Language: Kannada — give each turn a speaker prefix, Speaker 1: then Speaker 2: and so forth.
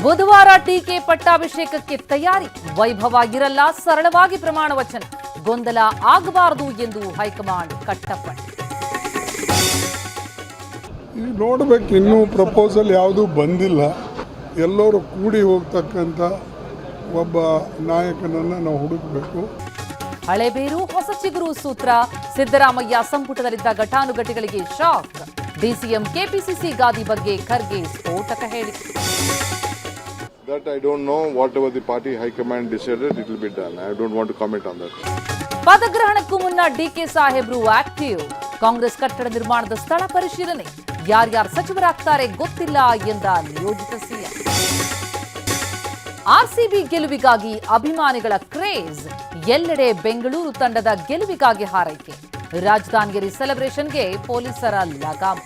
Speaker 1: ಬುಧವಾರ ಟೀಕೆ ಪಟ್ಟಾಭಿಷೇಕಕ್ಕೆ ತಯಾರಿ. ವೈಭವ ಇರಲ್ಲ, ಸರಳವಾಗಿ ಪ್ರಮಾಣ ವಚನ. ಗೊಂದಲ ಆಗಬಾರದು ಎಂದು ಹೈಕಮಾಂಡ್ ಕಟ್ಟಪ್ಪಣೆ.
Speaker 2: ನೋಡಬೇಕು, ಇನ್ನೂ ಪ್ರಪೋಸಲ್ ಯಾವುದೂ ಬಂದಿಲ್ಲ. ಎಲ್ಲರೂ ಕೂಡಿ ಹೋಗ್ತಕ್ಕಂಥ ಒಬ್ಬ ನಾಯಕನನ್ನು ನಾವು ಹುಡುಕಬೇಕು.
Speaker 1: ಹಳೆಬೇರು ಹೊಸ ಚಿಗುರು ಸೂತ್ರ. ಸಿದ್ದರಾಮಯ್ಯ ಸಂಪುಟದಲ್ಲಿದ್ದ ಘಟಾನುಘಟಿಗಳಿಗೆ ಶಾಕ್. ಡಿಸಿಎಂ ಕೆಪಿಸಿಸಿ ಗಾದಿ ಬಗ್ಗೆ ಖರ್ಗೆ ಸ್ಫೋಟಕ ಹೇಳಿಕೆ.
Speaker 3: That I don't know. Whatever the party high command decided, it will be done. I don't want to comment on that.
Speaker 1: ಪದಗ್ರಹಣಕ್ಕೂ ಮುನ್ನ ಡಿಕೆ ಸಾಹೇಬ್ರು ಆಕ್ಟಿವ್. ಕಾಂಗ್ರೆಸ್ ಕಟ್ಟಡ ನಿರ್ಮಾಣದ ಸ್ಥಳ ಪರಿಶೀಲನೆ. ಯಾರ್ಯಾರು ಸಚಿವರಾಗ್ತಾರೆ ಗೊತ್ತಿಲ್ಲ ಎಂದ ನಿಯೋಜಿತ ಸಿಎಂ. ಆರ್ಸಿಬಿ ಗೆಲುವಿಗಾಗಿ ಅಭಿಮಾನಿಗಳ ಕ್ರೇಜ್. ಎಲ್ಲೆಡೆ ಬೆಂಗಳೂರು ತಂಡದ ಗೆಲುವಿಗಾಗಿ ಹಾರೈಕೆ. ರಾಜಧಾನಿಯಲ್ಲಿ ಸೆಲೆಬ್ರೇಷನ್ಗೆ ಪೊಲೀಸರ ಲಗಾಮ್.